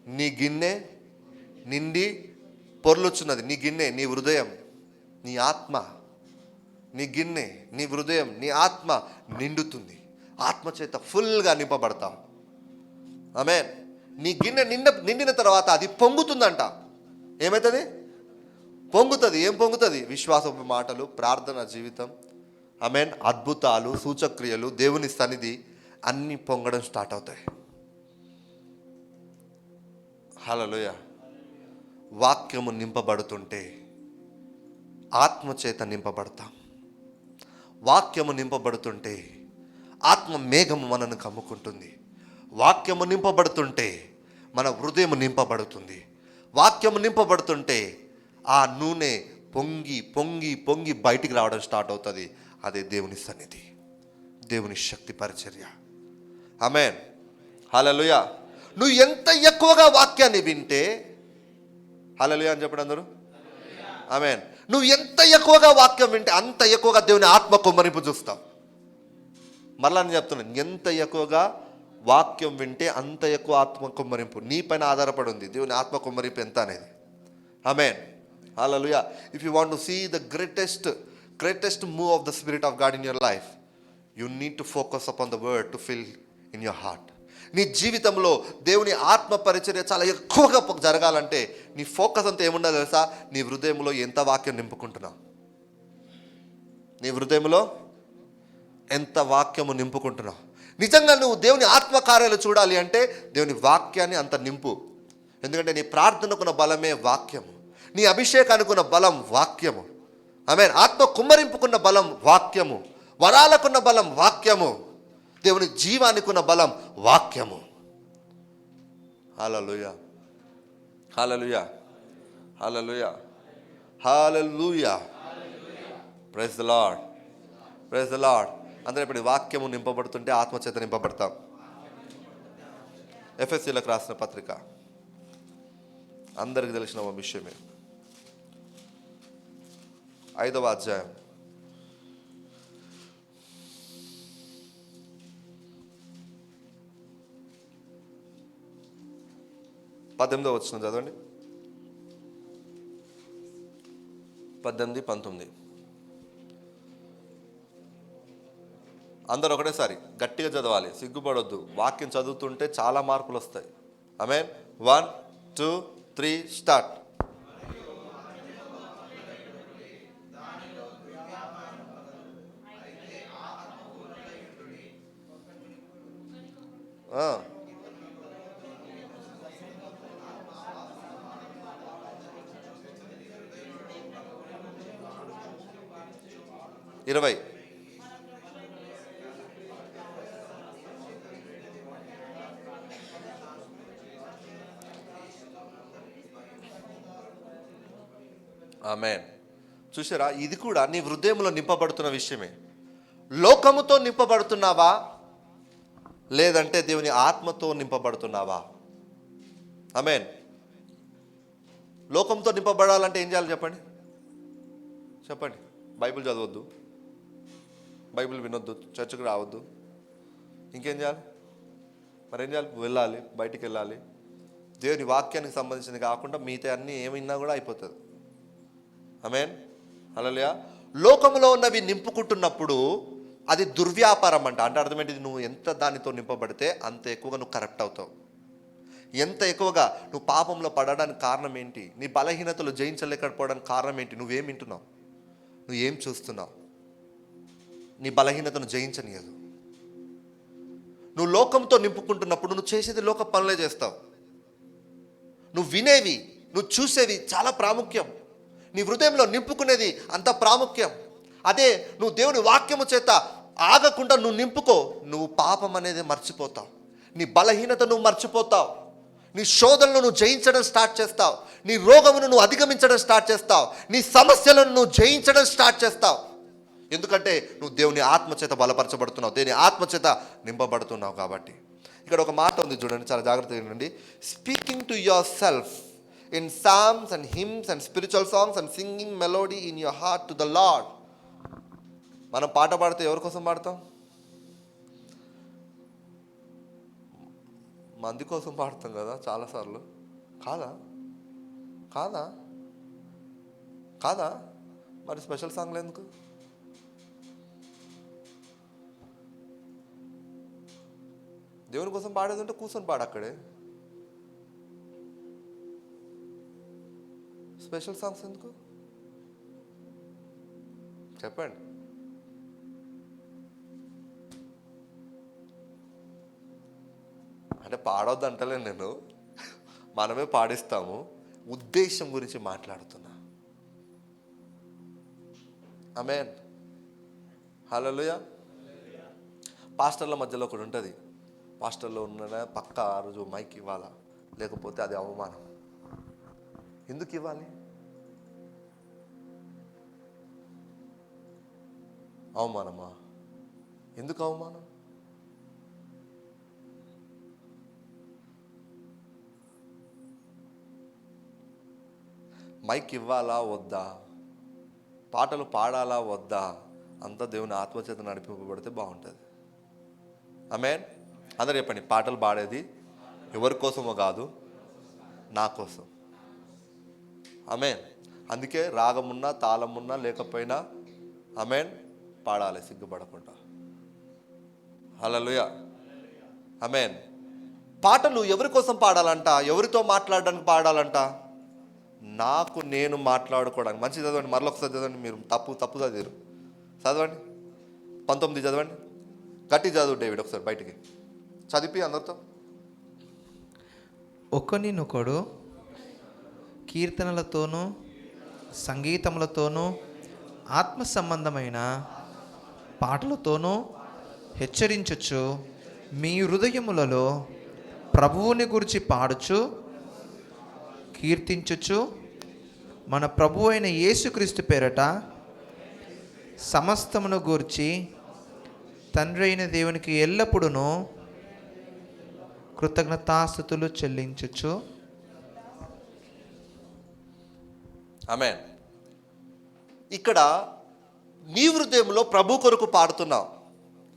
నీ గిన్నె నిండి పొర్లుచున్నది. నీ గిన్నె, నీ హృదయం, నీ ఆత్మ. నీ గిన్నె, నీ హృదయం, నీ ఆత్మ నిండుతుంది. ఆత్మ చేత ఫుల్గా నింపబడతాం. ఆమేన్. నీ గిన్నె నిండిన తర్వాత అది పొంగుతుందంట. ఏమవుతుంది? పొంగుతుంది. ఏం పొంగుతుంది? విశ్వాసపు మాటలు, ప్రార్థన జీవితం, ఆమేన్, అద్భుతాలు, సూచక్రియలు, దేవుని సన్నిధి అన్నీ పొంగడం స్టార్ట్ అవుతాయి. హల్లెలూయా. వాక్యము నింపబడుతుంటే ఆత్మ చేత నింపబడతాం. వాక్యము నింపబడుతుంటే ఆత్మ మేఘము మనను కమ్ముకుంటుంది. వాక్యము నింపబడుతుంటే మన హృదయం నింపబడుతుంది. వాక్యము నింపబడుతుంటే ఆ నూనె పొంగి పొంగి పొంగి బయటికి రావడం స్టార్ట్ అవుతుంది. అదే దేవుని సన్నిధి, దేవుని శక్తి పరిచర్య. ఆమేన్. హల్లెలూయా. నువ్వు ఎంత ఎక్కువగా వాక్యాన్ని వింటే, హల్లెలూయా అని చెప్పండి అందరూ. ఆమేన్. నువ్వు ఎంత ఎక్కువగా వాక్యం వింటే అంత ఎక్కువగా దేవుని ఆత్మ కుమ్మరింపు చూస్తావు. మరలా నేను చెప్తున్నాను, ఎంత ఎక్కువగా వాక్యం వింటే అంత ఎక్కువ ఆత్మ కుమ్మరింపు నీ పైన ఆధారపడి ఉంది. దేవుని ఆత్మ కుమ్మరింపు ఎంత అనేది. ఆమేన్. హల్లెలూయా. If you want to see the greatest move of the spirit of God in your life, you need to focus upon the word to fill in your heart. నీ జీవితంలో దేవుని ఆత్మ పరిచర్య చాలా ఎక్కువగా జరగాలంటే నీ ఫోకస్ అంతా ఏముండాలి తెలుసా? నీ హృదయంలో ఎంత వాక్యం నింపుకుంటున్నావు. నీ హృదయంలో ఎంత వాక్యము నింపుకుంటున్నావు. నిజంగా నువ్వు దేవుని ఆత్మకార్యాలు చూడాలి అంటే దేవుని వాక్యాన్ని అంత నింపు. ఎందుకంటే నీ ప్రార్థనకున్న బలమే వాక్యము. నీ అభిషేకానికున్న బలం వాక్యము. ఆమేన్. ఆత్మ కుమ్మరింపుకున్న బలం వాక్యము. వరాలకున్న బలం వాక్యము. దేవుని జీవానికున్న బలం వాక్యము. హల్లెలూయా. హల్లెలూయా. హల్లెలూయా. హల్లెలూయా. Praise the Lord. Praise the Lord. అందరూ ఇప్పుడు వాక్యము నింపబడుతుంటే ఆత్మచేత నింపబడతాం. ఎఫెసీలకు రాసిన పత్రిక అందరికి తెలిసిన విషయమే. 5వ అధ్యాయం 18వ వచనం చదవండి. 18, 19 అందరూ ఒకటేసారి గట్టిగా చదవాలి, సిగ్గుపడొద్దు. వాక్యం చదువుతుంటే చాలా మార్పులు వస్తాయి. ఆమేన్. 1, 2, 3 స్టార్ట్. ఇరవై. ఆమేన్. చూసారా, ఇది కూడా నీ హృదయంలో నింపబడుతున్న విషయమే. లోకముతో నింపబడుతున్నావా లేదంటే దేవుని ఆత్మతో నింపబడుతున్నావా? ఆమేన్. లోకంతో నింపబడాలంటే ఏం చేయాలి చెప్పండి? చెప్పండి. బైబిల్ చదవద్దు, బైబిల్ వినొద్దు, చర్చకు రావద్దు. ఇంకేం చేయాలి? మరేం చేయాలి? వెళ్ళాలి, బయటికి వెళ్ళాలి. దేవుని వాక్యానికి సంబంధించింది కాకుండా మిగతా అన్నీ ఏమైనా కూడా అయిపోతుంది. ఆమేన్. హల్లెలూయా. లోకంలో ఉన్నవి నింపుకుంటున్నప్పుడు అది దుర్వ్యాపారం అంట. అంటే అర్థం ఏంటిది? నువ్వు ఎంత దానితో నింపబడితే అంత ఎక్కువగా నువ్వు కరెక్ట్ అవుతావు. ఎంత ఎక్కువగా నువ్వు పాపంలో పడడానికి కారణం ఏంటి? నీ బలహీనతలు జయించలేకపోవడానికి కారణం ఏంటి? నువ్వేం వింటున్నావు? నువ్వు ఏం చూస్తున్నావు? నీ బలహీనతను జయించనీయదు. నువ్వు లోకంతో నింపుకుంటున్నప్పుడు నువ్వు చేసేది లోక పనులే చేస్తావు. నువ్వు వినేవి, నువ్వు చూసేవి చాలా ప్రాముఖ్యం. నీ హృదయంలో నింపుకునేది అంత ప్రాముఖ్యం. అదే నువ్వు దేవుని వాక్యము చేత ఆగకుండా నువ్వు నింపుకో, నువ్వు పాపం అనేది మర్చిపోతావు. నీ బలహీనత నువ్వు మర్చిపోతావు. నీ శోధనను నువ్వు జయించడం స్టార్ట్ చేస్తావు. నీ రోగమును నువ్వు అధిగమించడం స్టార్ట్ చేస్తావు. నీ సమస్యలను నువ్వు జయించడం స్టార్ట్ చేస్తావు. ఎందుకంటే నువ్వు దేవుని ఆత్మచేత బలపరచబడుతున్నావు, దేవుని ఆత్మచేత నింపబడుతున్నావు. కాబట్టి ఇక్కడ ఒక మాట ఉంది చూడండి, చాలా జాగ్రత్తగా వినండి. Speaking to your self in psalms and hymns and spiritual songs and singing melody in your heart to the Lord. మనం పాట పాడితే ఎవరి కోసం పాడతాం? మంది కోసం పాడతాం కదా చాలాసార్లు. కాదా కాదా కాదా మరి స్పెషల్ సాంగ్లు ఎందుకు? దేవుని కోసం పాడేది ఉంటే కూర్చొని పాడు అక్కడే. స్పెషల్ సాంగ్స్ ఎందుకు చెప్పండి? అంటే పాడొద్దు అంటలేను నేను, మనమే పాడిస్తాము. ఉద్దేశం గురించి మాట్లాడుతున్నా. ఆమేన్, హల్లెలూయా. పాస్టర్ల మధ్యలో ఒకటి ఉంటుంది. పాస్టర్లో ఉన్న పక్క ఆ రోజు మైక్ ఇవ్వాలా, లేకపోతే అది అవమానం. ఎందుకు ఇవ్వాలి? అవమానమా? ఎందుకు అవమానం? మైక్ ఇవ్వాలా వద్దా, పాటలు పాడాలా వద్దా, అంతా దేవుని ఆత్మచేత నడిపింపబడితే బాగుంటుంది. ఆమేన్. అందరూ చెప్పండి, పాటలు పాడేది ఎవరి కోసమో కాదు, నా కోసం. ఆమేన్. అందుకే రాగమున్నా తాళమున్నా లేకపోయినా ఆమేన్ పాడాలి సిగ్గుపడకుండా. హల్లెలూయా. ఆమేన్. పాటలు ఎవరి కోసం పాడాలంట? ఎవరితో మాట్లాడడానికి పాడాలంట? నాకు నేను మాట్లాడుకోవడానికి. మంచి చదవండి, మరొకసారి చదవండి. మీరు తప్పు చదివారు. చదవండి 19 చదవండి. గట్టి చదువు డేవిడ్, ఒకసారి బయటికి చదివి అందరితో. ఒకనినొకడు కీర్తనలతోనూ సంగీతములతోనూ ఆత్మ సంబంధమైన పాటలతోనూ హెచ్చరించుచు మీ హృదయములలో ప్రభువుని గురించి పాడుచు కీర్తించుచు మన ప్రభు అయిన యేసుక్రీస్తు పేరట సమస్తమును గూర్చి తండ్రి అయిన దేవునికి ఎల్లప్పుడూ కృతజ్ఞతాస్తుతులు చెల్లించుచు. ఆమేన్. ఇక్కడ నీ హృదయంలో ప్రభు కొరకు పాడుతున్నావు.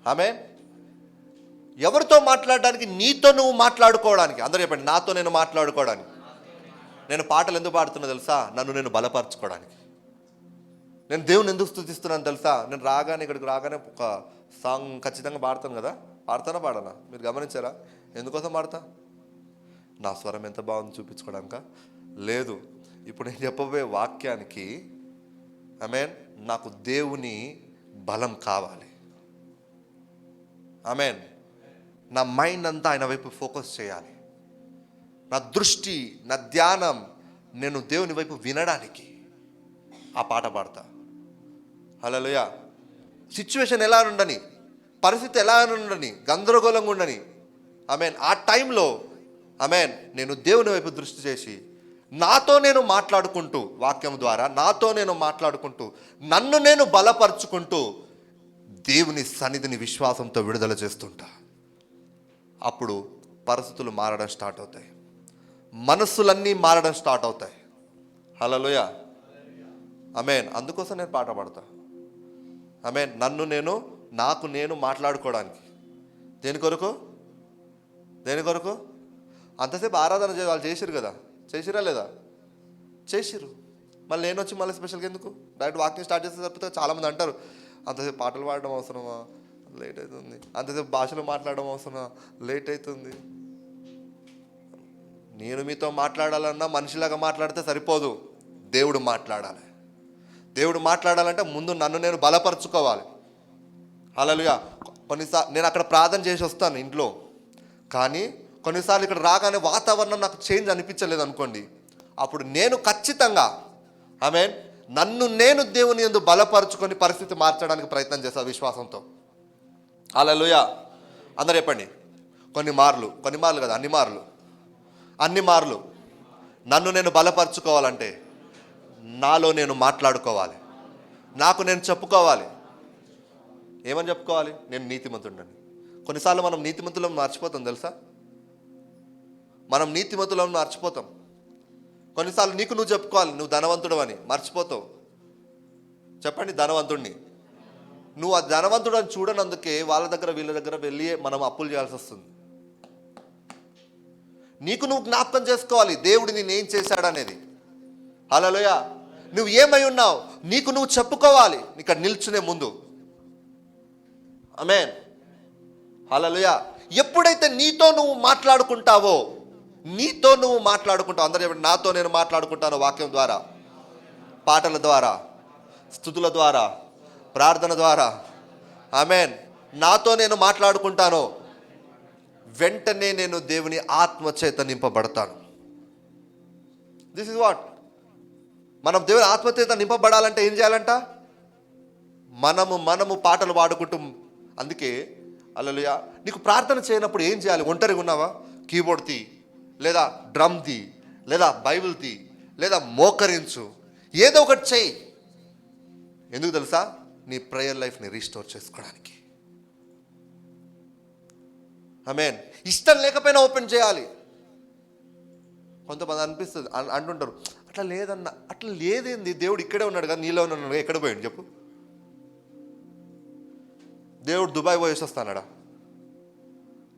ఆమేన్. ఎవరితో మాట్లాడడానికి? నీతో నువ్వు మాట్లాడుకోవడానికి. అందరూ చెప్పండి, నాతో నేను మాట్లాడుకోవడానికి. నేను పాటలు ఎందుకు పాడుతున్నా తెలుసా? నన్ను నేను బలపరచుకోవడానికి. నేను దేవుని ఎందుకు స్తుతిస్తున్నాను తెలుసా? నేను ఇక్కడికి రాగానే ఒక సాంగ్ ఖచ్చితంగా పాడతాను కదా. పాడనా? మీరు గమనించారా? ఎందుకోసం పాడతా? నా స్వరం ఎంత బాగుంది చూపించుకోవడానిక? లేదు. ఇప్పుడు నేను చెప్పబోయే వాక్యానికి ఆమేన్ నాకు దేవుని బలం కావాలి. ఆమేన్. నా మైండ్ అంతా ఆయన వైపు ఫోకస్ చేయాలి. నా దృష్టి, నా ధ్యానం నేను దేవుని వైపు వినడానికి ఆ పాట పాడతా. హల్లెలూయా. సిచ్యువేషన్ ఎలా ఉండని, పరిస్థితి ఎలా ఉండని, గందరగోళంగా ఉండని ఆమేన్, ఆ టైంలో ఆమేన్ నేను దేవుని వైపు దృష్టి చేసి నాతో నేను మాట్లాడుకుంటూ, వాక్యం ద్వారా నాతో నేను మాట్లాడుకుంటూ, నన్ను నేను బలపరుచుకుంటూ దేవుని సన్నిధిని విశ్వాసంతో విడుదల చేస్తుంటా. అప్పుడు పరిస్థితులు మారడం స్టార్ట్ అవుతాయి, మనస్సులన్నీ మారడం స్టార్ట్ అవుతాయి. హల్లెలూయా. ఆమేన్. అందుకోసం నేను పాట పాడతా. ఆమేన్. నాకు నేను మాట్లాడుకోవడానికి. దేని కొరకు? అంతసేపు ఆరాధన వాళ్ళు చేసిరు కదా, చేసిరా లేదా? చేసిరు. మళ్ళీ నేను వచ్చి మళ్ళీ స్పెషల్గా ఎందుకు? డైరెక్ట్ వాకింగ్ స్టార్ట్ చేస్తే తప్పితే చాలామంది అంటారు, అంతసేపు పాటలు పాడడం అవసరమా, లేట్ అవుతుంది. అంతసేపు భాషలో మాట్లాడడం అవసరమా, లేట్ అవుతుంది. నేను మీతో మాట్లాడాలన్నా మనిషిలాగా మాట్లాడితే సరిపోదు, దేవుడు మాట్లాడాలి. దేవుడు మాట్లాడాలంటే ముందు నన్ను నేను బలపరుచుకోవాలి. హల్లెలూయా. కొన్నిసార్లు నేను అక్కడ ప్రార్థన చేసి వస్తాను ఇంట్లో, కానీ కొన్నిసార్లు ఇక్కడ రాగానే వాతావరణం నాకు చేంజ్ అనిపించలేదు అనుకోండి, అప్పుడు నేను ఖచ్చితంగా ఆమేన్ నన్ను నేను దేవుని యందు బలపరుచుకొని పరిస్థితి మార్చడానికి ప్రయత్నం చేస్తాను విశ్వాసంతో. హల్లెలూయా. అందరూ చెప్పండి, కొన్ని మార్లు కదా, అన్ని మార్లు నన్ను నేను బలపరుచుకోవాలంటే నాలో నేను మాట్లాడుకోవాలి, నాకు నేను చెప్పుకోవాలి. ఏమని చెప్పుకోవాలి? నేను నీతిమంతుడని. కొన్నిసార్లు మనం నీతిమంతులను మర్చిపోతాం తెలుసా? మనం నీతిమంతులను మర్చిపోతాం. కొన్నిసార్లు నీకు నువ్వు చెప్పుకోవాలి నువ్వు ధనవంతుడు అని, మర్చిపోతావు. చెప్పండి, ధనవంతుడిని. నువ్వు ఆ ధనవంతుడు అని చూడనందుకే వీళ్ళ దగ్గర వెళ్ళి మనం అప్పులు చేయాల్సి వస్తుంది. నీకు నువ్వు జ్ఞాపకం చేసుకోవాలి దేవుడు నేనేం చేశాడనేది. హల్లెలూయా. నువ్వు ఏమై ఉన్నావు నీకు నువ్వు చెప్పుకోవాలి ఇక్కడ నిల్చునే ముందు. ఆమేన్. హల్లెలూయా. ఎప్పుడైతే నీతో నువ్వు మాట్లాడుకుంటావో, అందరూ చెప్పండి, నాతో నేను మాట్లాడుకుంటాను వాక్యం ద్వారా, పాటల ద్వారా, స్తుతుల ద్వారా, ప్రార్థన ద్వారా. ఆమేన్. నాతో నేను మాట్లాడుకుంటాను, వెంటనే నేను దేవుని ఆత్మ చేత నింపబడతాను. This is what. మనం దేవుని ఆత్మ చేత నింపబడాలంటే ఏం చేయాలంట? మనము పాటలు పాడుకుంటూ. అందుకే హల్లెలూయా, నీకు ప్రార్థన చేయనప్పుడు ఏం చేయాలి? ఒంటరిగా ఉన్నావా? కీబోర్డ్ తీ, లేదా డ్రమ్ తీ, లేదా బైబిల్ తీ, లేదా మోకరించు, ఏదో ఒకటి చెయ్యి. ఎందుకు తెలుసా? నీ ప్రేయర్ లైఫ్ని రీస్టోర్ చేసుకోవడానికి. ఆమేన్. ఇష్టం లేకపోయినా ఓపెన్ చేయాలి. కొంతమంది అనిపిస్తుంది, అంటుంటారు, అట్లా లేదన్న, అట్లా లేదేంది, దేవుడు ఇక్కడే ఉన్నాడు కదా, నీలో ఉన్నాడు, ఎక్కడ పోయాడు చెప్పు? దేవుడు దుబాయ్ పోయేసి వస్తానడా?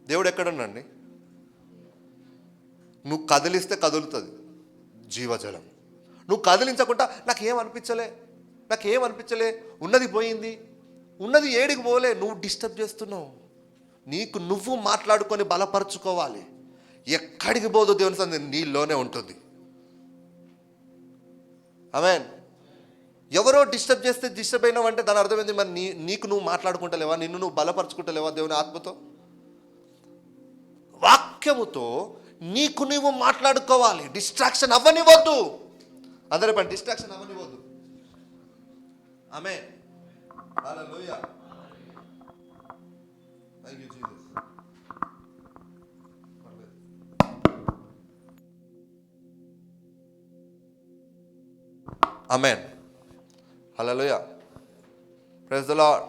దేవుడు ఎక్కడున్నాండి? నువ్వు కదిలిస్తే కదులుతుంది జీవజలం. నువ్వు కదిలించకుండా నాకేం అనిపించలే, ఉన్నది పోయింది, ఉన్నది ఏడికి పోలే, నువ్వు డిస్టర్బ్ చేస్తున్నావు. నీకు నువ్వు మాట్లాడుకొని బలపరుచుకోవాలి. ఎక్కడికి పోదు దేవుని సన్నిధి నీలోనే ఉంటుంది. ఆమేన్. ఎవరో డిస్టర్బ్ చేస్తే డిస్టర్బ్ అయినావంటే దాని అర్థమైంది, మరి నీకు నువ్వు మాట్లాడుకుంటలేవా? నిన్ను నువ్వు బలపరుచుకుంటలేవా దేవుని ఆత్మతో? వాక్యముతో నీకు నువ్వు మాట్లాడుకోవాలి. డిస్ట్రాక్షన్ అవ్వనివ్వద్దు. అందరూ చెప్పండి, డిస్ట్రాక్షన్ అవ్వనివ్వద్దు. ఆమేన్. హల్లెలూయా. Thank you Jesus. ఆమేన్. హల్లెలూయా. Praise the Lord.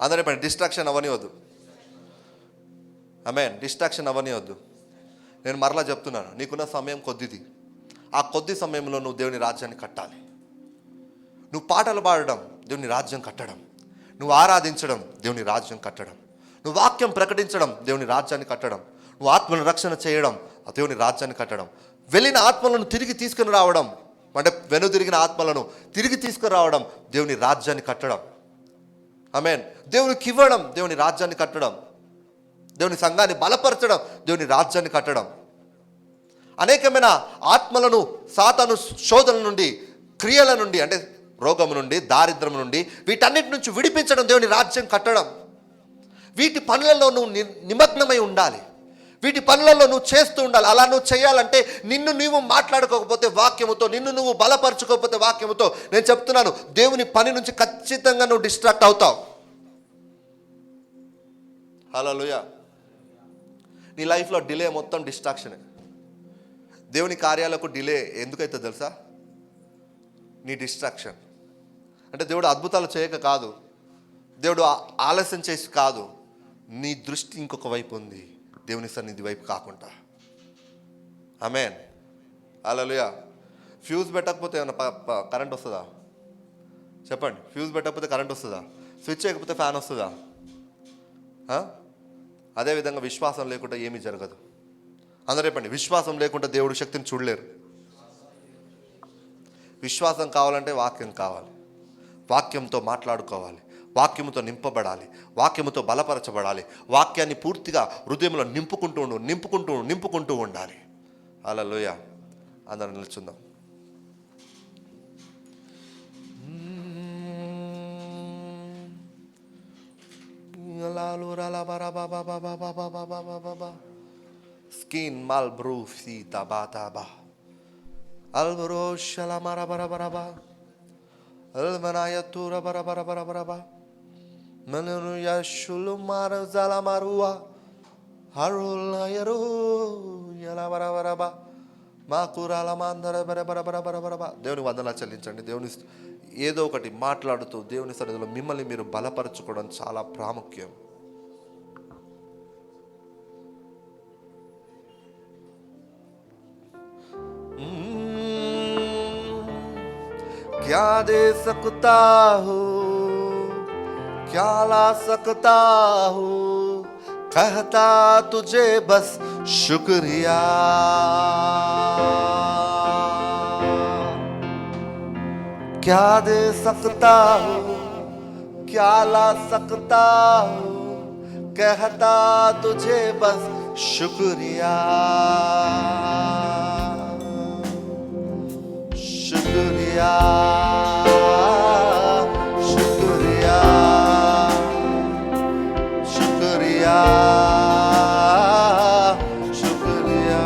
అందరూ చెప్పండి, డిస్ట్రాక్షన్ అవ్వనివ్వద్దు. ఆమేన్. డిస్ట్రాక్షన్ అవ్వనివ్వద్దు. నేను మరలా చెప్తున్నాను, నీకున్న సమయం కొద్దిది. ఆ కొద్ది సమయంలో నువ్వు దేవుని రాజ్యాన్ని కట్టాలి. నువ్వు పాటలు పాడడం దేవుని రాజ్యం కట్టడం, నువ్వు ఆరాధించడం దేవుని రాజ్యం కట్టడం, నువ్వు వాక్యం ప్రకటించడం దేవుని రాజ్యాన్ని కట్టడం, నువ్వు ఆత్మను రక్షణ చేయడం దేవుని రాజ్యాన్ని కట్టడం, వెళ్ళిన ఆత్మలను తిరిగి తీసుకుని రావడం, అంటే వెనుదిరిగిన ఆత్మలను తిరిగి తీసుకురావడం దేవుని రాజ్యాన్ని కట్టడం. ఆమేన్. దేవునికి ఇవ్వడం దేవుని రాజ్యాన్ని కట్టడం, దేవుని సంఘాన్ని బలపరచడం దేవుని రాజ్యాన్ని కట్టడం. అనేకమైన ఆత్మలను సాతాను శోధన నుండి, క్రియల నుండి, అంటే రోగము నుండి, దారిద్ర్యం నుండి, వీటన్నిటి నుంచి విడిపించడం దేవుని రాజ్యం కట్టడం. వీటి పనులలో నువ్వు నిమగ్నమై ఉండాలి. వీటి పనులలో నువ్వు చేస్తూ ఉండాలి. అలా నువ్వు చేయాలంటే నిన్ను నువ్వు మాట్లాడుకోకపోతే వాక్యముతో, నిన్ను నువ్వు బలపరచుకోకపోతే వాక్యముతో, నేను చెప్తున్నాను, దేవుని పని నుంచి ఖచ్చితంగా నువ్వు డిస్ట్రాక్ట్ అవుతావు. హల్లెలూయా. నీ లైఫ్లో డిలే మొత్తం డిస్ట్రాక్షనే. దేవుని కార్యాలకు డిలే ఎందుకైతే తెలుసా? నీ డిస్ట్రాక్షన్. అంటే దేవుడు అద్భుతాలు చేయక కాదు, దేవుడు ఆలస్యం చేసి కాదు, నీ దృష్టి ఇంకొక వైపు ఉంది, దేవుని సన్నిధి వైపు కాకుండా. ఆమేన్. హల్లెలూయా. ఫ్యూజ్ పెట్టకపోతే ఏమైనా కరెంట్ వస్తుందా? చెప్పండి. ఫ్యూజ్ పెట్టకపోతే కరెంట్ వస్తుందా? స్విచ్ చేయకపోతే ఫ్యాన్ వస్తుందా? అదేవిధంగా విశ్వాసం లేకుండా ఏమీ జరగదు. అందరూ చెప్పండి, విశ్వాసం లేకుండా దేవుడి శక్తిని చూడలేరు. విశ్వాసం కావాలంటే వాక్యం కావాలి. వాక్యంతో మాట్లాడుకోవాలి, వాక్యముతో నింపబడాలి, వాక్యముతో బలపరచబడాలి, వాక్యాన్ని పూర్తిగా హృదయంలో నింపుకుంటూ ఉండాలి. హల్లెలూయా. అందరం నిల్చుందాం. స్కిన్ మాల్ బ్రూ సీతా బాతాబా అల్బరో షలమర బరబరబా అల్మనాయతుర బరబరబరబరబా మనను యషులు మార జలమరువా హరులయరు యలబరబరబా మాకురాల మాందర బరబరబరబరబరబా. దేవుని వందనాలు చెల్లించండి. దేవుని ఏదో ఒకటి మాట్లాడుతూ దేవుని సన్నిధిలో మిమ్మల్ని మీరు బలపరచుకోవడం చాలా ప్రాముఖ్యం. क्या दे सकता हूँ, क्या ला सकता हूँ, कहता तुझे बस शुक्रिया। क्या दे सकता हूँ, क्या ला सकता हूँ, कहता तुझे बस शुक्रिया। शुक्रिया शुक्रिया शुक्रिया शुक्रिया।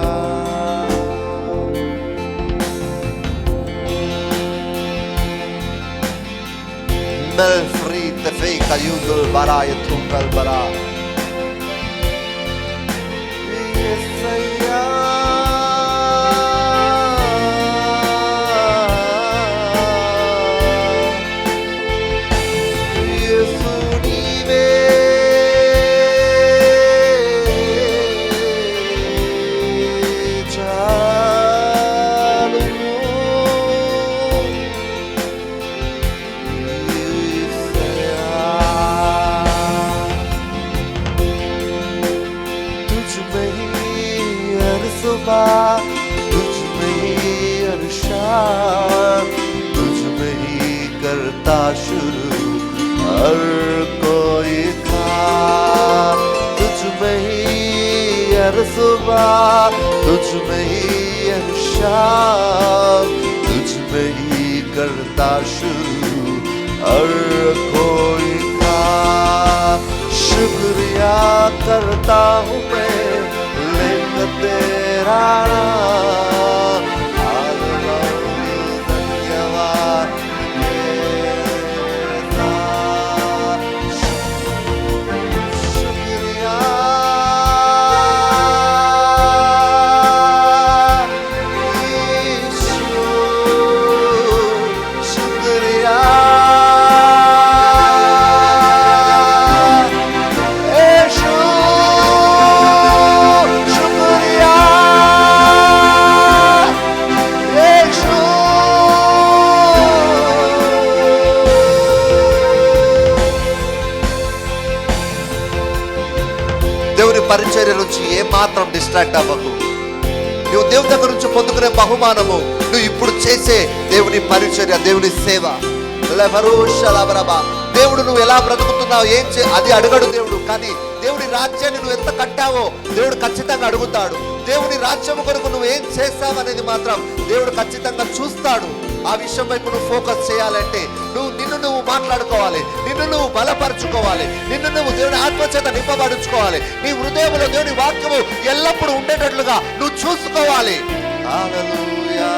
Melfrite fika judul bara i tungal bara. Yesaya. Yesu nive. तुझ में ही हर शाम, तुझ में ही करता शुरू हर कोई काम। तुझ में ही हर सुबह, तुझ में ही हर शाम, तुझ में ही करता शुरू हर कोई काम। शुक्रिया करता हूँ मैं लेकर तेरा नाम। धन्यवाद तेरा। शुक्रिया यीशु, शुक्रिया यीशु, शुक्रिया यीशु। దేవుని పరిచర్య నుంచి ఏ మాత్రం డిస్ట్రాక్ట్ అవ్వకు. నువ్వు దేవుని దగ్గర నుంచి పొందుకునే బహుమానము నువ్వు ఇప్పుడు చేసే దేవుని పరిచర్య, దేవుని సేవ. దేవుడు నువ్వు ఎలా బ్రతుకుతున్నావు, ఏం అది అడగడు దేవుడు. కానీ దేవుని రాజ్యాన్ని నువ్వు ఎంత కట్టావో దేవుడు ఖచ్చితంగా అడుగుతాడు. దేవుని రాజ్యం కొరకు నువ్వు ఏం చేస్తావు అనేది మాత్రం దేవుడు ఖచ్చితంగా చూస్తాడు. ఆ విషయం వైపు నువ్వు ఫోకస్ చేయాలంటే నిన్ను నువ్వు మాట్లాడుకోవాలి, నిన్ను నువ్వు బలపరుచుకోవాలి, నిన్ను నువ్వు దేవుని ఆత్మచేత నింపబడుచుకోవాలి. నీ హృదయంలో దేవుని వాక్యము ఎల్లప్పుడూ ఉండేటట్లుగా నువ్వు చూసుకోవాలి. హల్లెలూయా.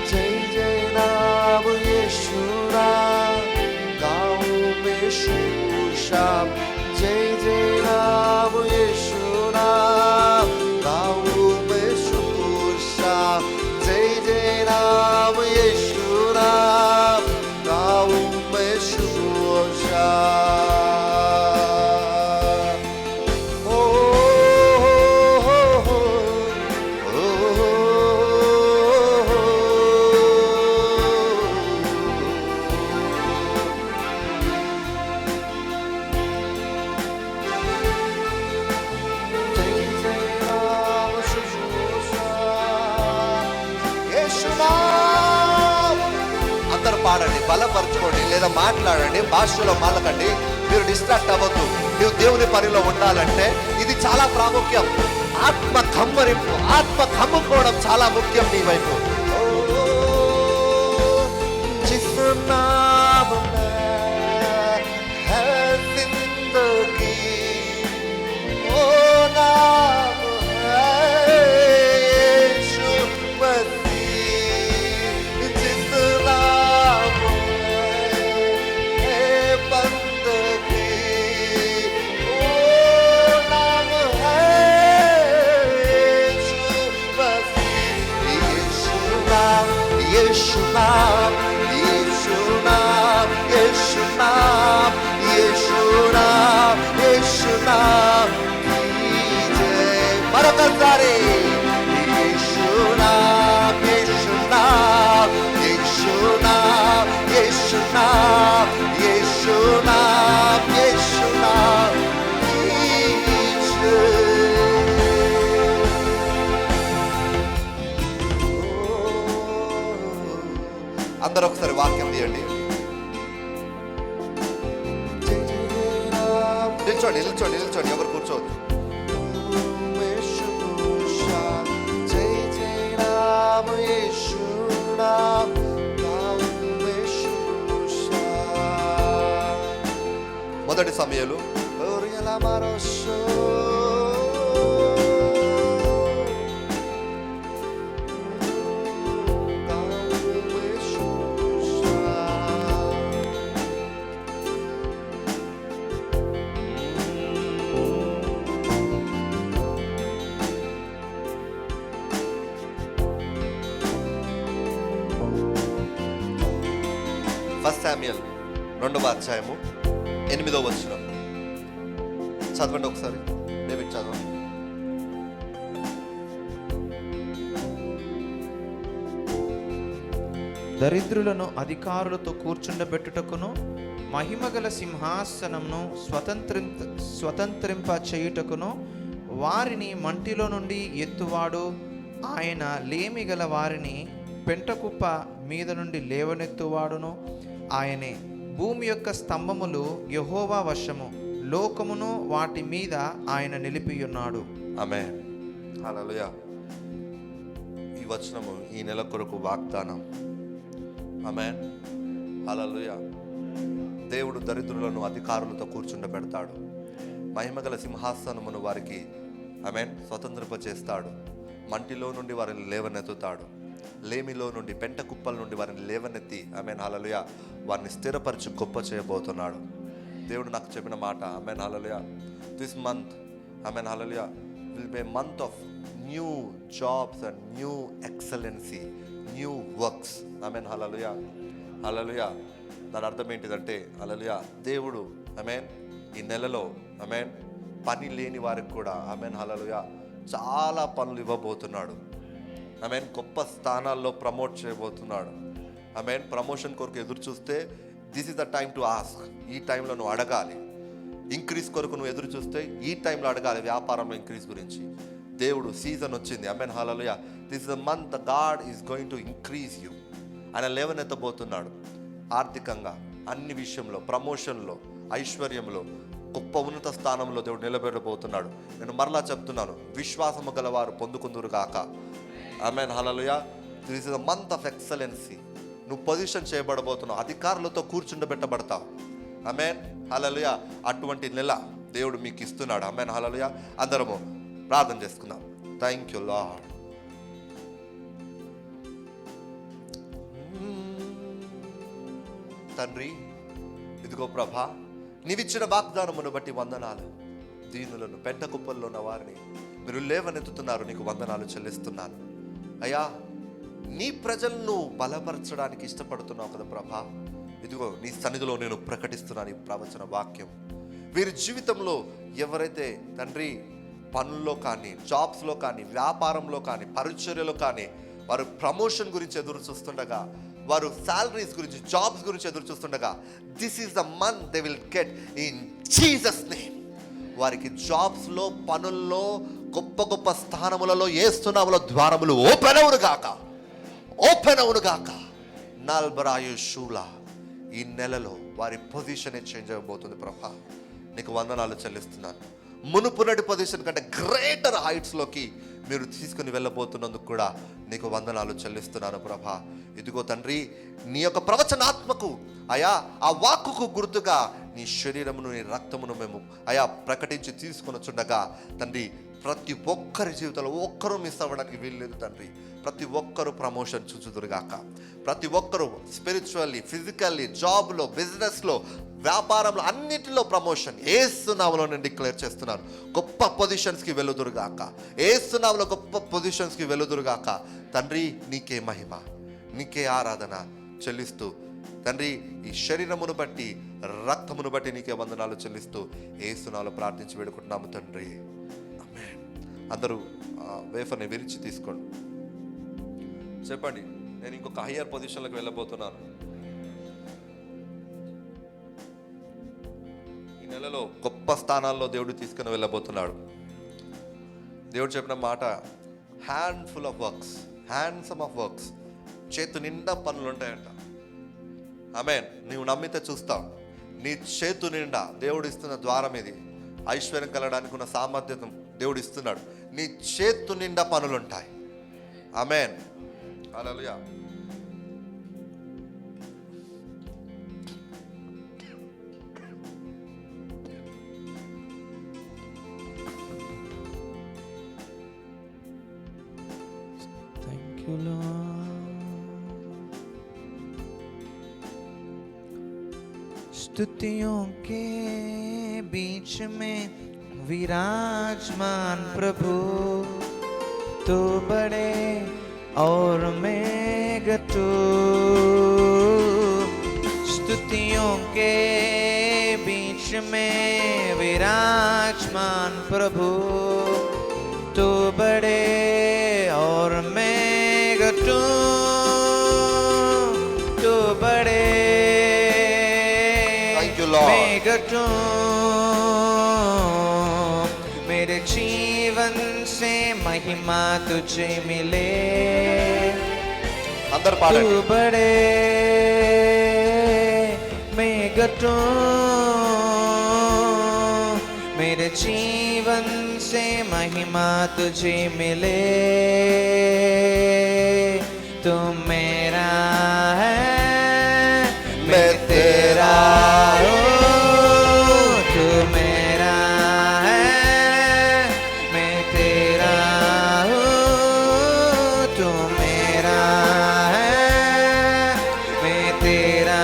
जय जय नाम यीशु नाम, गाऊं में शाम। जय जय नाम यीशु नाम, गाऊं में शाम। जय जय नाम यीशु नाम, गाऊं में शाम। అందరు పాడండి, బలపరచుకోండి, లేదా మాట్లాడండి, భాషలో మాలకండి. మీరు డిస్ట్రాక్ట్ అవ్వద్దు. నువ్వు దేవుని పనిలో ఉండాలంటే ఇది చాలా ప్రాముఖ్యం. ఆత్మ కమ్మరింపు, ఆత్మ కమ్ముకోవడం చాలా ముఖ్యం నీ వైపు. Yeshua, Yeshua, నిల్చోండి నిల్చోండి నిల్చోండి, ఎవరు కూర్చోవద్దు. జై జై రామ యేసు నామ మొదటి సమయాలు ఫస్ట్ శామ్యూయల్ 2వ అధ్యాయము 8వ వచనం చదవండి ఒకసారి. డేవిడ్ చదవండి. దరిద్రులను అధికారులతో కూర్చుండబెట్టుటకును మహిమగల సింహాసనమును స్వతంత్రింప చేయుటకును వారిని మంటిలో నుండి ఎత్తువాడు ఆయన, లేమిగల వారిని పెంటకుప్ప మీద నుండి లేవనెత్తువాడును ఆయనే. భూమి యొక్క స్తంభములు యెహోవా వశము, లోకమును వాటి మీద ఆయన నిలిపియున్నాడు. ఆమేన్. హల్లెలూయా. ఈ వచనము ఈ నెల కొరకు వాగ్దానం. ఆమేన్. హల్లెలూయా. దేవుడు దరిద్రులను అధికారులతో కూర్చుండబెడతాడు. మహిమగల సింహాసనమును వారికి ఆమేన్ స్వతంత్రింపచేస్తాడు. మంటిలో నుండి వారిని లేవనెత్తుతాడు. లేమిలో నుండి, పెంట కుప్పల నుండి వారిని లేవనెత్తి ఆమేన్ హల్లెలూయా వారిని స్థిరపరిచి గొప్ప చేయబోతున్నాడు. దేవుడు నాకు చెప్పిన మాట. ఆమేన్ హల్లెలూయా. దిస్ మంత్ ఆమేన్ హల్లెలూయా will be a month of new jobs and new excellency, new works. ఆమేన్ హల్లెలూయా. హల్లెలూయా. దాని అర్థం ఏంటిదంటే హల్లెలూయా దేవుడు ఆమేన్ ఈ నెలలో ఆమేన్ పని లేని వారికి కూడా ఆమేన్ హల్లెలూయా చాలా పనులు ఇవ్వబోతున్నాడు. ఆమేన్ గొప్ప స్థానాల్లో ప్రమోట్ చేయబోతున్నాడు. ఆమేన్ ప్రమోషన్ కొరకు ఎదురు చూస్తే this is the time to ask. ఈ టైంలో నువ్వు అడగాలి. ఇంక్రీజ్ కొరకు నువ్వు ఎదురు చూస్తే ఈ టైంలో అడగాలి. వ్యాపారంలో ఇంక్రీజ్ గురించి దేవుడు సీజన్ వచ్చింది. ఆమేన్ హల్లెలూయా. This is the month the God is going to increase you. ఆయన లేవనెత్తబోతున్నాడు. ఆర్థికంగా, అన్ని విషయంలో, ప్రమోషన్లో, ఐశ్వర్యంలో, గొప్ప ఉన్నత స్థానంలో దేవుడు నిలబెట్టబోతున్నాడు. నేను మరలా చెప్తున్నాను, విశ్వాసము గలవారు పొందుకుందురు గాక. ఆమేన్ హల్లెలూయా. This is the month of excellency. నువ్వు పొజిషన్ చేయబడబోతున్నావు. అధికారులతో కూర్చుండబెట్టబడతావు. ఆమేన్ హల్లెలూయా. అటువంటి నెల దేవుడు మీకు ఇస్తున్నాడు. ఆమేన్ హల్లెలూయా. అందరము ప్రార్థన చేసుకుందాం. Thank you lord. తండ్రి, ఇదిగో ప్రభా, నీవిచ్చిన వాగ్దానమును బట్టి వందనాలు. దీనులను, పెంట కుప్పల్లో ఉన్న వారిని మీరు లేవనెత్తుతున్నారు. నీకు వందనాలు చెల్లిస్తున్నాను అయ్యా. నీ ప్రజలను బలపరచడానికి ఇష్టపడుతున్నావు కదా ప్రభా. ఇదిగో నీ సన్నిధిలో నేను ప్రకటిస్తున్నాను ఈ ప్రవచన వాక్యం. వీరి జీవితంలో ఎవరైతే తండ్రి పనుల్లో కానీ, జాబ్స్లో కానీ, వ్యాపారంలో కానీ, పరిచర్యలో కానీ వారు ప్రమోషన్ గురించి ఎదురు చూస్తుండగా, వారు సాలరీస్ గురించి, జాబ్స్ గురించి ఎదురు చూస్తుండగా, this is the month they will get in Jesus name. వారికి జాబ్స్లో, పనుల్లో, గొప్ప గొప్ప స్థానములలో, ఏస్తున్నాములో ద్వారములు ఓపెన్ అవును గాక, ఓపెన్ అవును గాక. నల్బరాయు షూలా ఈ నెలలో వారి పొజిషనే చేంజ్ అయిపోతుంది ప్రభా. నీకు వందనాలు చెల్లిస్తున్నాను. మునుపునటి పొజిషన్ కంటే గ్రేటర్ హైట్స్లోకి మీరు తీసుకుని వెళ్ళబోతున్నందుకు కూడా నీకు వందనాలు చెల్లిస్తున్నాను ప్రభా. ఇదిగో తండ్రి, నీ యొక్క ప్రవచనాత్మకు అయా ఆ వాక్కుకు గుర్తుగా నీ శరీరమును, నీ రక్తమును మేము అయా ప్రకటించి తీసుకొని చుండగా తండ్రి, ప్రతి ఒక్కరి జీవితంలో ఒక్కరూ మిస్ అవ్వడానికి వీల్లేదు తండ్రి. ప్రతి ఒక్కరూ ప్రమోషన్ చూచుదురుగాక. ప్రతి ఒక్కరూ స్పిరిచువల్లీ, ఫిజికల్లీ, జాబ్లో, బిజినెస్లో, వ్యాపారంలో, అన్నిటిలో ప్రమోషన్ యేసు నామములో నేను డిక్లేర్ చేస్తున్నాను. గొప్ప పొజిషన్స్కి వెలుదురుగాక. యేసు నామములో గొప్ప పొజిషన్స్కి వెలుదురుగాక. తండ్రి, నీకే మహిమ, నీకే ఆరాధన చెల్లిస్తూ తండ్రి, ఈ శరీరమును బట్టి, రక్తమును బట్టి నీకే వందనాలు చెల్లిస్తూ యేసు నామములో ప్రార్థించి వేడుకుంటున్నాము తండ్రి. ఆమేన్. అందరూ వేఫర్ని విరిచి తీసుకోండి. చెప్పండి, నేను ఇంకొక హయ్యర్ పొజిషన్లకు వెళ్ళబోతున్నాను. ఈ నెలలో గొప్ప స్థానాల్లో దేవుడు తీసుకుని వెళ్ళబోతున్నాడు. దేవుడు చెప్పిన మాట, handful of works, handsome of works. చేతు నిండా పనులు ఉంటాయంట. ఆమేన్. నీవు నమ్మితే చూస్తావు. నీ చేతు నిండా దేవుడు ఇస్తున్న ద్వారం ఇది. ఐశ్వర్యం కలగడానికి ఉన్న సామర్థ్యం దేవుడు ఇస్తున్నాడు. నీ చేతు నిండా పనులుంటాయి. ఆమేన్. హల్లెలూయా. Thank you, Lord. स्तुतियों के बीच में विराजमान प्रभु, तो बड़े और मैं गटू। स्तुतियों के बीच में विराजमान प्रभु, तो बड़े और मैं गटू, तो बड़े Thank you, Lord. मैं गटू। मेरे जीवन से महिमा तुझे मिले, అందరు పాడండి. तू बड़े मैं गटू। मेरे जीवन से महिमा तुझे मिले, तू मेरा है मैं तेरा हूँ, तू मेरा है मैं तेरा हूँ, तू मेरा है मैं तेरा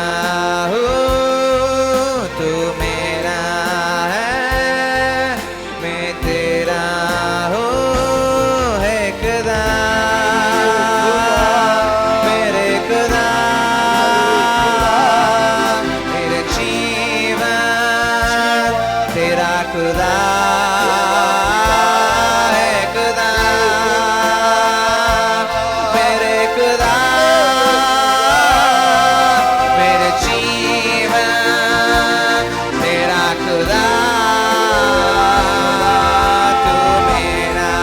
हूँ, तू मेरा है मैं तेरा हूँ। है खुदा मेरे खुदा, मेरे जीवन तेरा खुदा है खुदा, मेरे खुदा, मेरे जीवन तेरा खुदा। तू मेरा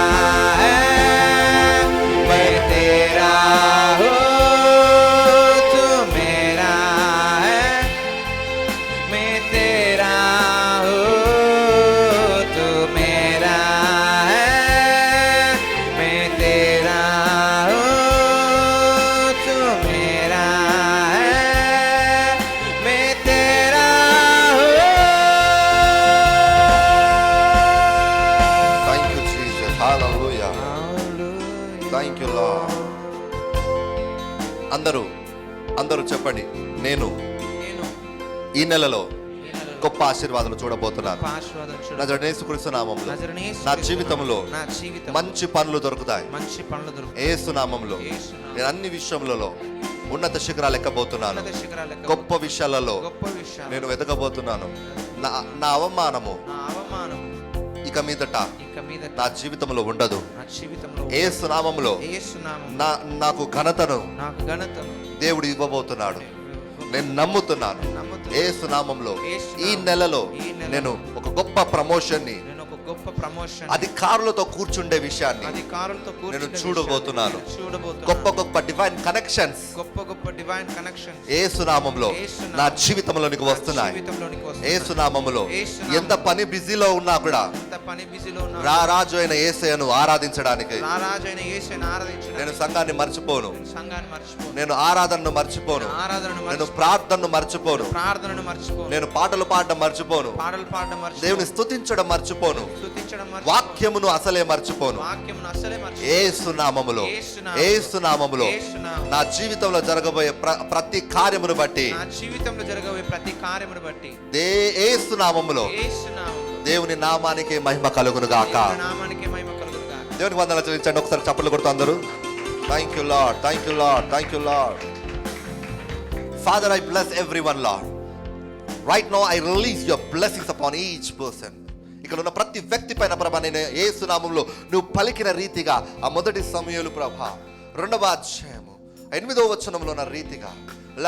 है मैं तेरा हूँ, तू मेरा है मैं तेरा हूँ, तू मेरा है मैं तेरा हूँ, तू मेरा है मैं तेरा हूँ। Thank you, Jesus. Hallelujah. Thank you, Lord. అందరూ చెప్పండి, నేను నేను ఈ నెలలో ఈ నెలలో గొప్ప ఆశీర్వాదాలు చూడబోతున్నాను. గొప్ప ఆశీర్వాదం చూడ నజరేయుడైన యేసుక్రీస్తు నామములో నజరేయుడైన యేసు నా క్రీస్తు జీవితంలో నా జీవితం మంచి పనులు దొరుకుతాయి. మంచి పనులు దొరుకుతాయి. యేసు నామములో యేసు నామములో నేను అన్ని విషయములలో ఉన్నత శిఖరాలు ఎక్కబోతున్నాను. ఉన్నత శిఖరాలకు గొప్ప విషయాలలో గొప్ప విషయాలు నేను వెతకబోతున్నాను. నా అవమానము నా అవమానం ఇక మీదట ఇక మీద నా జీవితంలో ఉండదు. నా జీవితంలో యేసు నామములో యేసు నామములో నాకు ఘనతను నాకు ఘనతను దేవుడు ఇవ్వబోతున్నాడు. నేను నమ్ముతున్నాను. నమ్ముతున్నాను. యేసు నామములో యేసు ఈ నామములో నెలలో ఈ నెలలో నేను ఒక గొప్ప ప్రమోషన్ ని, నేను ఒక గొప్ప ప్రమోషన్ అధికారులతో కూర్చుండే విషయాన్ని అధికారులతో కూర్చునే నేను విషయాన్ని చూడబోతున్నాను. నేను చూడబోతున్నాను. గొప్ప గొప్ప డివైన్ కనెక్షన్స్ గొప్ప గొప్ప డివైన్ కనెక్షన్స్ యేసు నామములో యేసు నామములో నా జీవితంలోనికి వస్తున్నాయి. జీవితంలోనికి వస్తున్నాయి. యేసు నామములో యేసు నామములో ఎంత పని బిజీలో ఉన్నా కూడా ఎంత పని బిజీలో ఉన్నా రారాజు అయిన యేసయ్యను ఆరాధించడానికి రారాజైన యేసుని ఆరాధించడానికి నేను సంఘాన్ని మర్చిపోను. నేను సంఘాన్ని మర్చిపోను. నేను ఆరాధనను మర్చిపోను. ఆరాధనను నేను మర్చిపోను. ప్రార్థనను మర్చిపోను. ప్రార్థనను మర్చిపోను. నేను పాటలు పాడడం మర్చిపోను. పాటలు పాడడం మర్చిపోను. దేవుని స్తుతించడం మర్చిపోను. స్తుతించడం మర్చిపోను. వాక్యమును అసలే మర్చిపోను. వాక్యమును అసలే మర్చిపోను. యేసు నామములో యేసు నామములో యేసు నామములో యేసు నామములో నా జీవితంలో జరగబోయే ప్రతి కార్యమును బట్టి నా జీవితంలో జరగబోయే ప్రతి కార్యమును బట్టి యేసు నామములో యేసు నామములో దేవుని నామానికి మహిమ కలుగును గాక. దేవుని నామానికి మహిమ కలుగును గాక. దేవునికి వందనాలు చెల్లించండి. ఒకసారి చప్పట్లు కొడుతూ అందరూ thank you lord, thank you lord, thank you lord. Father, I bless everyone lord. Right now I release your blessings upon each person. ఇక్కడ ఉన్న ప్రతి వ్యక్తి పైన ప్రభా నేను యేసు నామములో నువ్వు పలికిన రీతిగా ఆ మొదటి సమూయేలు ప్రభా 2వ అధ్యాయము 8వ వచనంలో ఉన్న రీతిగా I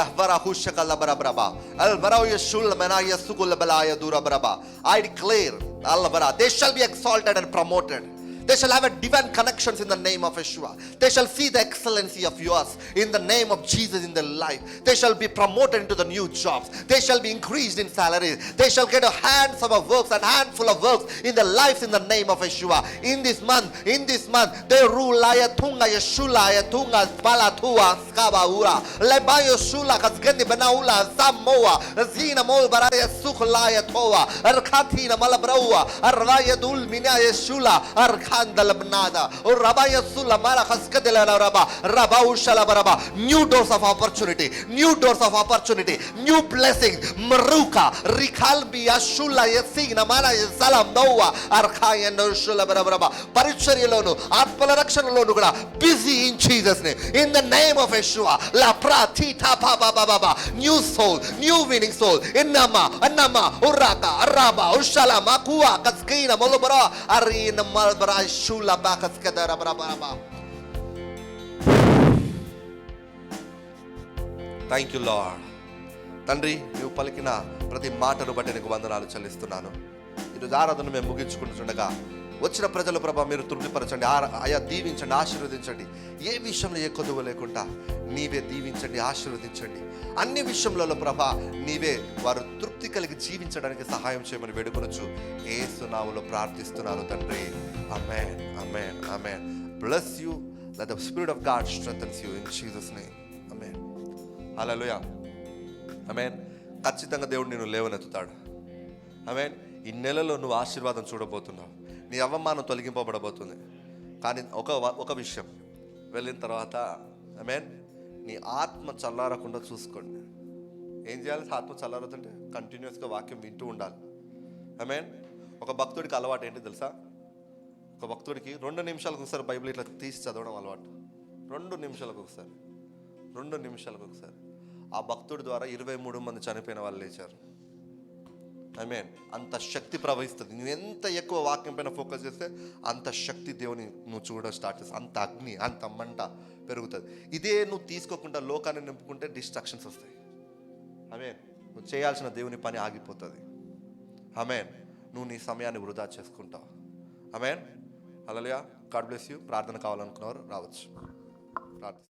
declare they shall be exalted and promoted. They shall have a divine connections in the name of Yeshua. They shall see the excellency of yours in the name of Jesus in their life. They shall be promoted into the new jobs. They shall be increased in salaries. They shall get a handsome of works and handful of works in their lives in the name of Yeshua. In this month, they rule tunga Yeshula tunga palatua skabaura lebayo shula kasgendi benaula samoa zina mol baraya suklaya toa arkatina malabraua arvaya dul mina Yeshula arkandal bnada or rabaya sula mara kaskadela raba ushala baraba. New doors of opportunity, new blessings. Maruka rikalbi ashula yasina mara salam noa arkaya no shula baraba. Paricharyalonu atmala rakshanalonu kuda busy in Jesus name, in the name of Yeshua. La pratita baba baba, new soul, new winning soul. Inama uraka araba ushala makua kaskina molobara arina malbara shula bakaskadara baraba. Thank you lord. తండ్రి, నువ్వు పలికిన ప్రతి మాటను బట్టి నీకు వందనాలు చెల్లిస్తున్నాను. ఈరోజు ఆరాధన మేము ముగించుకుంటుండగా వచ్చిన ప్రజలు ప్రభా మీరు తృప్తిపరచండి, ఆయా దీవించండి, ఆశీర్వదించండి. ఏ విషయంలో ఏ కొదువ లేకుండా నీవే దీవించండి, ఆశీర్వదించండి. అన్ని విషయంలో ప్రభా నీవే వారు తృప్తి కలిగి జీవించడానికి సహాయం చేయమని వేడుకొనొచ్చు యేసు నామములో ప్రార్థిస్తున్నాను తండ్రి. ఆమేన్, ఆమేన్, ఆమేన్. Bless you. Let the Spirit of God strengthens you in Jesus name. ఆమేన్. హల్లెలూయా. ఆమేన్. ఖచ్చితంగా దేవుడు నిన్ను లేవనెత్తుతాడు. ఆమేన్. ఈ నెలలో నువ్వు ఆశీర్వాదం చూడబోతున్నావు. నీ అవమానం తొలగింపబడబోతుంది. కానీ ఒక విషయం, వెళ్ళిన తర్వాత ఆమేన్, నీ ఆత్మ చల్లారకుండా చూసుకోండి. ఏం చేయాలి? ఆత్మ చల్లారదంటే కంటిన్యూస్గా వాక్యం వింటూ ఉండాలి. ఆమేన్. ఒక భక్తుడికి అలవాటు ఏంటి తెలుసా? ఒక భక్తుడికి 2 నిమిషాలకు ఒకసారి బైబిల్ ఇట్లా తీసి చదవడం అలవాటు. 2 నిమిషాలకు ఒకసారి. ఆ భక్తుడి ద్వారా 23 మంది చనిపోయిన వాళ్ళు లేచారు. ఆమేన్. అంత శక్తి ప్రవహిస్తుంది. నువ్వు ఎంత ఎక్కువ వాక్యం పైన ఫోకస్ చేస్తే అంత శక్తి దేవుని నువ్వు చూడడం స్టార్ట్ చేస్తావు. అంత అగ్ని, అంత మంట పెరుగుతుంది. ఇదే నువ్వు తీసుకోకుండా లోకాన్ని నింపుకుంటే డిస్ట్రాక్షన్స్ వస్తాయి. ఆమేన్. నువ్వు చేయాల్సిన దేవుని పని ఆగిపోతుంది. ఆమేన్. నువ్వు నీ సమయాన్ని వృధా చేసుకుంటావు. ఆమేన్. హల్లెలూయా. God bless you. ప్రార్థన కావాలనుకున్నవారు రావచ్చు. ప్రార్థన.